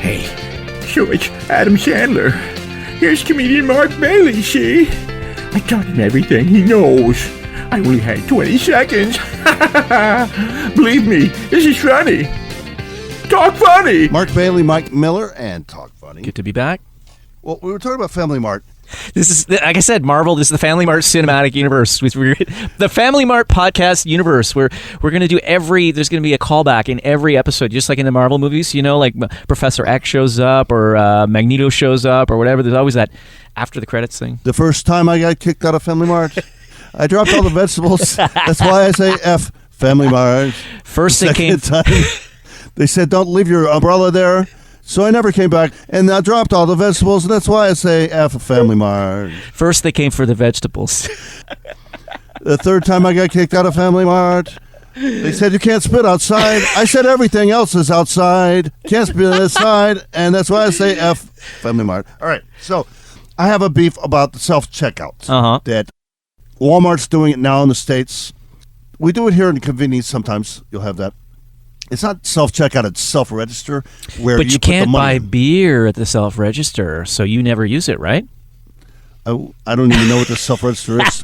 Hey, so it's Adam Sandler. Here's comedian Mark Bailey, see? I taught him everything he knows. I only had 20 seconds. Believe me, this is funny. Talk funny. Mark Bailey, Mike Miller, and Talk Funny. Good to be back. Well, we were talking about Family Mart. This is, like I said, Marvel. This is the Family Mart cinematic universe. The Family Mart podcast universe. We're going to do there's going to be a callback in every episode, just like in the Marvel movies. You know, like Professor X shows up or Magneto shows up or whatever. There's always that after the credits thing. The first time I got kicked out of Family Mart, I dropped all the vegetables. That's why I say F Family Mart. First they came. Time, they said, don't leave your umbrella there. So I never came back, and I dropped all the vegetables, and that's why I say F Family Mart. First they came for the vegetables. The third time I got kicked out of Family Mart, they said you can't spit outside. I said everything else is outside. Can't spit outside, and that's why I say F Family Mart. All right, so I have a beef about the self-checkouts. That Walmart's doing it now in the States. We do it here in the convenience sometimes. You'll have that. It's not self-checkout, it's self-register. But you can't buy beer at the self-register, so you never use it, right? I don't even know what the self-register is.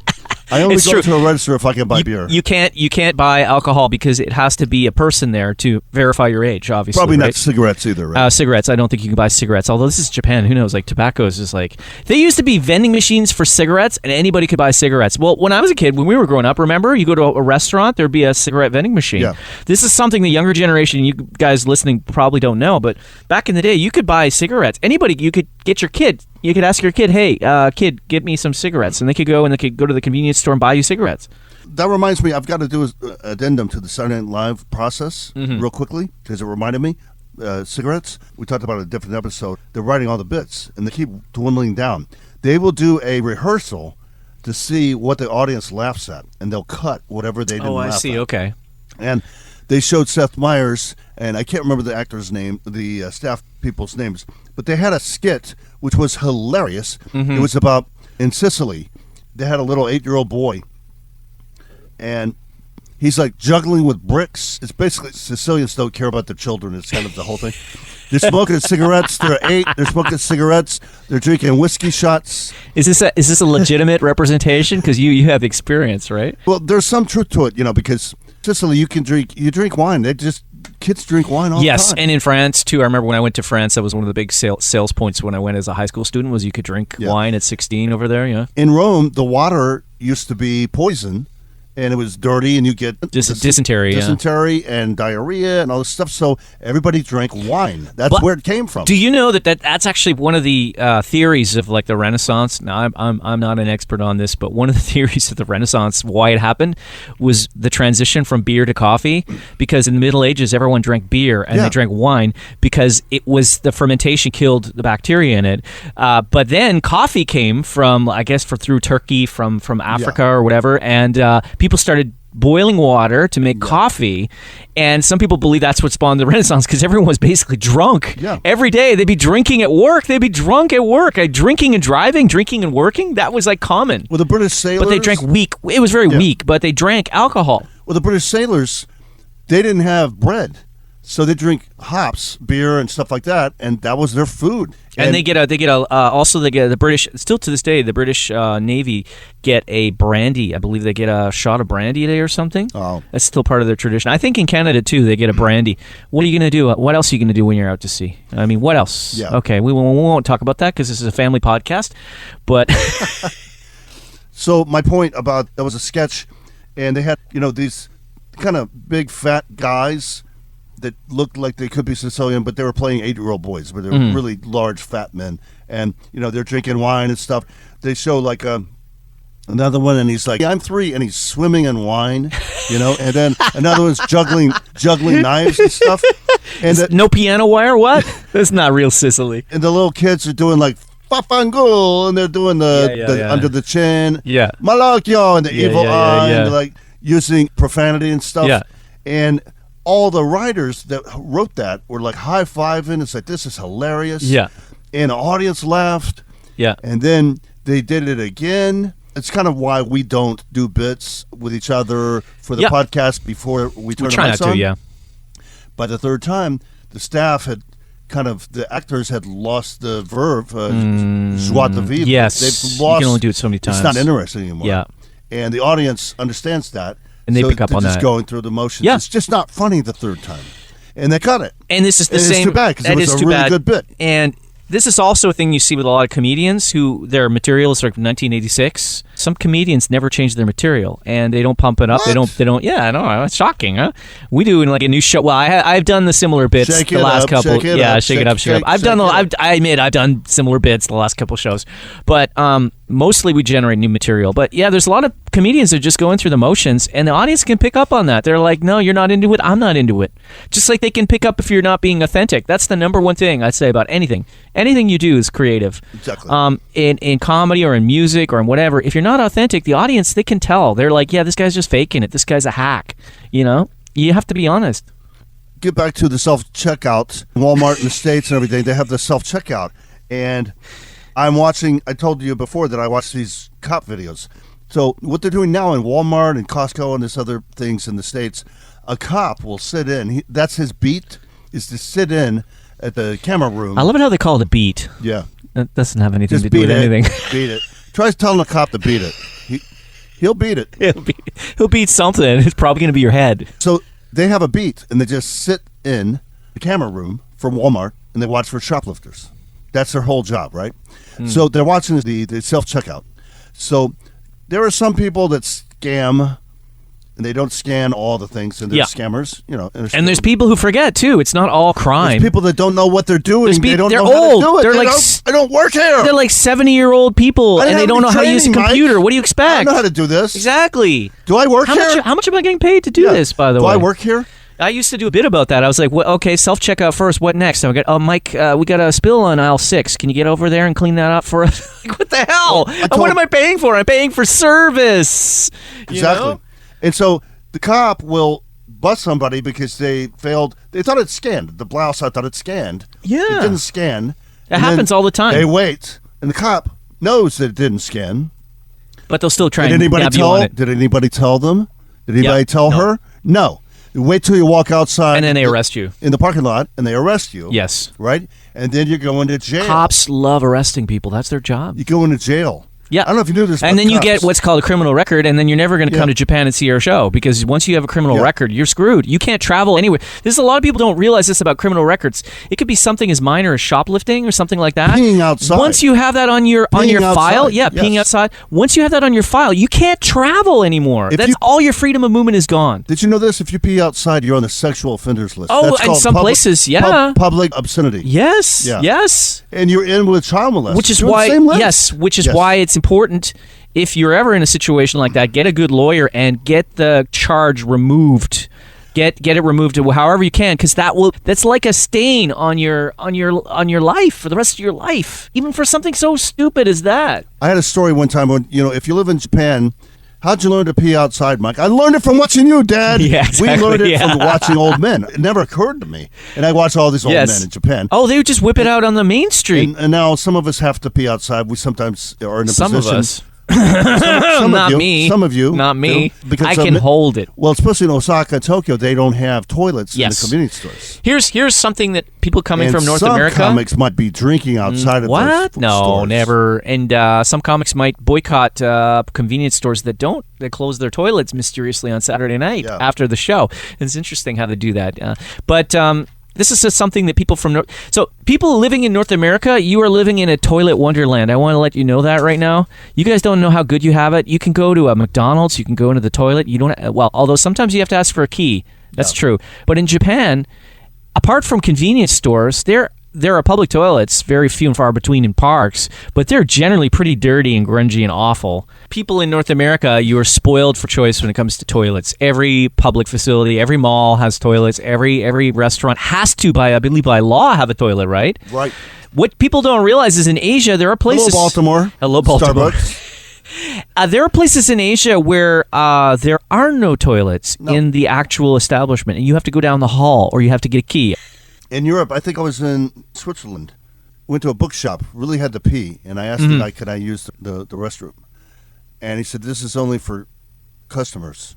I only go to a register if I can buy beer. You can't buy alcohol because it has to be a person there to verify your age, obviously. Probably right? not cigarettes either, right? Cigarettes, I don't think you can buy cigarettes. Although this is Japan, who knows? Like tobacco is just like... They used to be vending machines for cigarettes, and anybody could buy cigarettes. Well, when I was a kid, when we were growing up, remember? You go to a restaurant, there'd be a cigarette vending machine. Yeah. This is something the younger generation, you guys listening probably don't know, but back in the day, you could buy cigarettes. Anybody, you could get your kid... You could ask your kid, hey, kid, get me some cigarettes. And they could go to the convenience store and buy you cigarettes. That reminds me, I've got to do an addendum to the Saturday Night Live process real quickly because it reminded me. Cigarettes, we talked about in a different episode. They're writing all the bits, and they keep dwindling down. They will do a rehearsal to see what the audience laughs at, and they'll cut whatever they didn't laugh at. Oh, I see, okay. And they showed Seth Meyers, and I can't remember the actor's name, the staff people's names, but they had a skit which was hilarious. It was about, in Sicily, they had a little 8-year-old boy, and he's like juggling with bricks. It's basically, Sicilians don't care about their children. It's kind of the whole thing. They're smoking cigarettes. They're 8. They're smoking cigarettes. They're drinking whiskey shots. Is this a legitimate representation? Because you have experience, right? Well, there's some truth to it, because Sicily, you drink wine. Kids drink wine all the time. Yes, and in France, too. I remember when I went to France, that was one of the big sales points when I went as a high school student, was you could drink wine at 16 over there, yeah. In Rome, the water used to be poison, and it was dirty, and you get dysentery and diarrhea and all this stuff. So everybody drank wine. That's where it came from. Do you know that's actually one of the theories of like the Renaissance? Now I'm not an expert on this, but one of the theories of the Renaissance, why it happened, was the transition from beer to coffee. Because in the Middle Ages, everyone drank beer and they drank wine because it was the fermentation killed the bacteria in it. But then coffee came from, I guess, through Turkey, from Africa or whatever, and people started boiling water to make coffee, and some people believe that's what spawned the Renaissance because everyone was basically drunk. Every day they'd be drinking at work, they'd be drunk at work, drinking and driving, drinking and working. That was like common. Well, the British sailors, but they drank weak. It was very weak, but they drank alcohol. Well, the British sailors, they didn't have bread, so they drink hops, beer, and stuff like that, and that was their food. And they get the British, still to this day, the British Navy get a brandy. I believe they get a shot of brandy a day or something. Oh. That's still part of their tradition. I think in Canada, too, they get a brandy. What are you going to do? What else are you going to do when you're out to sea? I mean, what else? Yeah. Okay, we won't talk about that because this is a family podcast, but... So my point about, that was a sketch, and they had, these kind of big fat guys that looked like they could be Sicilian, but they were playing 8-year-old boys, but they were really large, fat men. And, they're drinking wine and stuff. They show like another one, and he's like, I'm 3, and he's swimming in wine, and then another one's juggling knives and stuff. And no piano wire? What? That's not real Sicily. And the little kids are doing like, Fafangul, and they're doing the under the chin. Yeah. Malacchio, and the evil eye, and like using profanity and stuff. Yeah. And all the writers that wrote that were like high-fiving. It's like, this is hilarious. Yeah. And the audience laughed. Yeah. And then they did it again. It's kind of why we don't do bits with each other for the podcast before we turn the mics on. Yeah. By the third time, the staff had kind of the actors had lost the verve, joie de vivre. Yes, They've lost, you can only do it so many times. It's not interesting anymore. Yeah. And the audience understands that. And they pick up they're on just that. going through the motions. Yeah. It's just not funny the third time. And they cut it. And this is the And same. It's too bad because it that was is a too really bad. good bit. And this is also a thing you see with a lot of comedians who their material is like 1986. Some comedians never change their material and they don't pump it up. What? They don't. Yeah, I know. It's shocking, huh? We do in like a new show. Well, I've done the similar bits Shake the it last up, couple. shake it Yeah, up, shake it up, shake it up. I've done. I admit I've done similar bits the last couple shows, but mostly we generate new material. But yeah, there's a lot of comedians that are just going through the motions, and the audience can pick up on that. They're like, "No, you're not into it. I'm not into it." Just like they can pick up if you're not being authentic. That's the number one thing I'd say about anything. Anything you do is creative. Exactly. In comedy or in music or in whatever, if you're not authentic, the audience, they can tell. They're like, yeah, this guy's just faking it. This guy's a hack. You know, you have to be honest. Get back to the self-checkout. Walmart in the States and everything, they have the self-checkout. And I'm watching, I told you before that I watch these cop videos. So what they're doing now in Walmart and Costco and this other things in the States, a cop will sit in. That's his beat, is to sit in at the camera room. I love it how they call it a beat. Yeah. That doesn't have anything Just to do beat with it. anything. Beat it. Try telling a cop to beat it. He'll beat it. He'll beat something. It's probably going to be your head. So they have a beat, and they just sit in the camera room from Walmart, and they watch for shoplifters. That's their whole job, right? So they're watching the self-checkout. So there are some people that scam, and they don't scan all the things, and they're scammers. You know, And there's people who forget, too. It's not all crime. There's people that don't know what they're doing. They don't they're know old. how to do it. They're They like don't- I don't work here. They're like 70-year-old people, I and they have don't know any how to use a training, computer. Mike. What do you expect? I don't know how to do this. Exactly. Do I work here? How much am I getting paid to do Yeah. this, by the Do way? I work here? I used to do a bit about that. I was like, well, okay, self-checkout first. What next? And I got, Mike, we got a spill on aisle 6. Can you get over there and clean that up for us? Like, what the hell? What am I paying for? I'm paying for service. You Exactly. know? And so the cop will bust somebody because they failed. They thought it scanned. The blouse, I thought it scanned. Yeah. It didn't scan. That And then happens all the time. They wait, and the cop knows that it didn't scan. But they'll still try Did and anybody nab you on tell? it. Did anybody tell them? Did anybody tell No. her? No. You wait till you walk outside, And then they arrest you. in the parking lot, and they arrest you. Yes. Right, and then you're going to jail. Cops love arresting people. That's their job. You go into jail. Yeah. I don't know if you knew this. And about then you cops. get what's called a criminal record, and then you're never going to come Yeah. to Japan and see our show, because once you have a criminal Yeah. record, you're screwed. You can't travel anywhere. This is a lot of people don't realize this about criminal records. It could be something as minor as shoplifting or something like that. Peeing outside. Once you have that on your Peeing file, outside, yes. peeing outside. Once you have that on your file, you can't travel anymore. If That's you- all your freedom of movement is gone. Did you know this? If you pee outside, you're on the sexual offenders list. Oh, That's in called some places, yeah. public obscenity. Yes. Yeah. Yes. And you're in with child molesters. Which is You're on the why, same list. yes, which is Yes. why it's important, if you're ever in a situation like that, get a good lawyer and get the charge removed. Get it removed however you can, because that's like a stain on your life for the rest of your life, even for something so stupid as that. I had a story one time when, if you live in Japan, how'd you learn to pee outside, Mike? I learned it from watching you, Dad. Yeah, exactly, We learned it yeah. from watching old men. It never occurred to me. And I watch all these old Yes. men in Japan. Oh, they would just whip it out on the main street. And now some of us have to pee outside. We sometimes are in a Some of position. us. Some Not of you, me. Some of you. Not me. do, because I some- can hold it. Well, especially in Osaka and Tokyo, they don't have toilets in Yes. the convenience stores. Here's something that people coming And from North some America. comics might be drinking outside of What? those No, stores. never. And some comics might boycott convenience stores that close their toilets mysteriously on Saturday night Yeah. after the show. It's interesting how they do that. But this is just something that people from so people living in North America, you are living in a toilet wonderland. I want to let you know that right now. You guys don't know how good you have it. You can go to a McDonald's, you can go into the toilet. You don't although sometimes you have to ask for a key. That's true. But in Japan, apart from convenience stores, there are public toilets, very few and far between in parks, but they're generally pretty dirty and grungy and awful. People in North America, you are spoiled for choice when it comes to toilets. Every public facility, every mall has toilets. Every restaurant has to, I believe by law, have a toilet, right? Right. What people don't realize is in Asia, there are places... Hello, Baltimore. Hello, Baltimore. Starbucks. There are places in Asia where there are no toilets in the actual establishment, and you have to go down the hall or you have to get a key. In Europe, I think I was in Switzerland. Went to a bookshop, really had to pee, and I asked the guy, could I use the restroom? And he said, this is only for customers.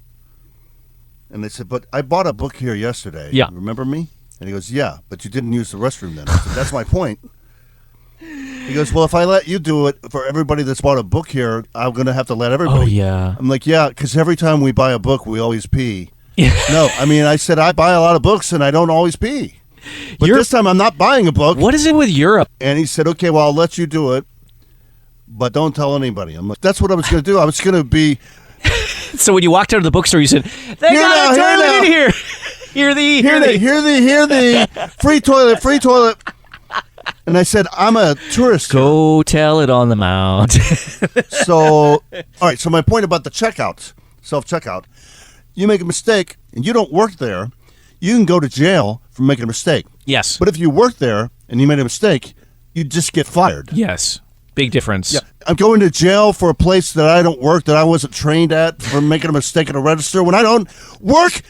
And they said, but I bought a book here yesterday. Yeah. Remember me? And he goes, yeah, but you didn't use the restroom then. I said, that's my point. He goes, well, if I let you do it for everybody that's bought a book here, I'm going to have to let everybody. Oh, yeah. I'm like, yeah, because every time we buy a book, we always pee. Yeah. No, I mean, I said I buy a lot of books and I don't always pee. But this time I'm not buying a book. What is it with Europe? And he said, okay, well, I'll let you do it, but don't tell anybody. I'm like, that's what I was going to do. I was going to be... So when you walked out of the bookstore, you said, "They got a toilet in here. Hear the free toilet. And I said, I'm a tourist. Go tell it on the mount." So, all right. So my point about the checkout, self-checkout, you make a mistake and you don't work there, you can go to jail for making a mistake. Yes. But if you work there and you made a mistake, you just get fired. Yes. Big difference. Yeah. I'm going to jail for a place that I don't work, that I wasn't trained at, for making a mistake at a register. When I don't work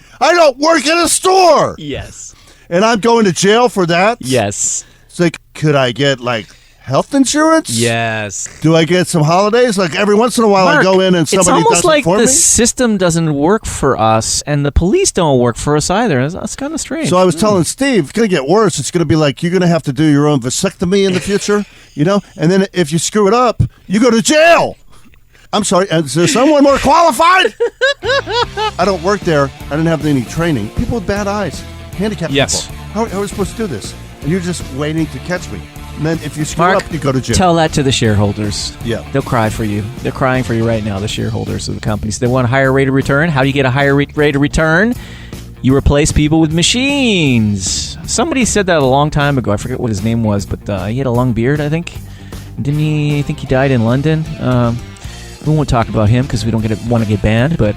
in a store. Yes. And I'm going to jail for that? Yes. It's like, could I get, like, health insurance? Yes. Do I get some holidays? Like, every once in a while Mark, I go in and somebody does it for me? It's almost like the system doesn't work for us, and the police don't work for us either. That's kind of strange. So I was telling Steve, it's going to get worse. It's going to be like, you're going to have to do your own vasectomy in the future, you know? And then if you screw it up, you go to jail. I'm sorry, is there someone more qualified? I don't work there. I didn't have any training. People with bad eyes, handicapped Yes. people. How are we supposed to do this? And you're just waiting to catch me. And then if you screw Mark, up, you go to jail. tell that to the shareholders. Yeah. They'll cry for you. They're crying for you right now, the shareholders of the companies. They want a higher rate of return. How do you get a higher rate of return? You replace people with machines. Somebody said that a long time ago. I forget what his name was, but he had a long beard, I think. Didn't he? I think he died in London. We won't talk about him because we don't want to get banned, but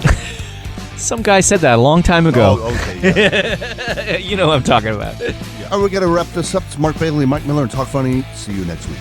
some guy said that a long time ago. Oh, okay. Yeah. You know what I'm talking about. All right, we're going to wrap this up. It's Mark Bailey, Mike Miller, and Talk Funny. See you next week.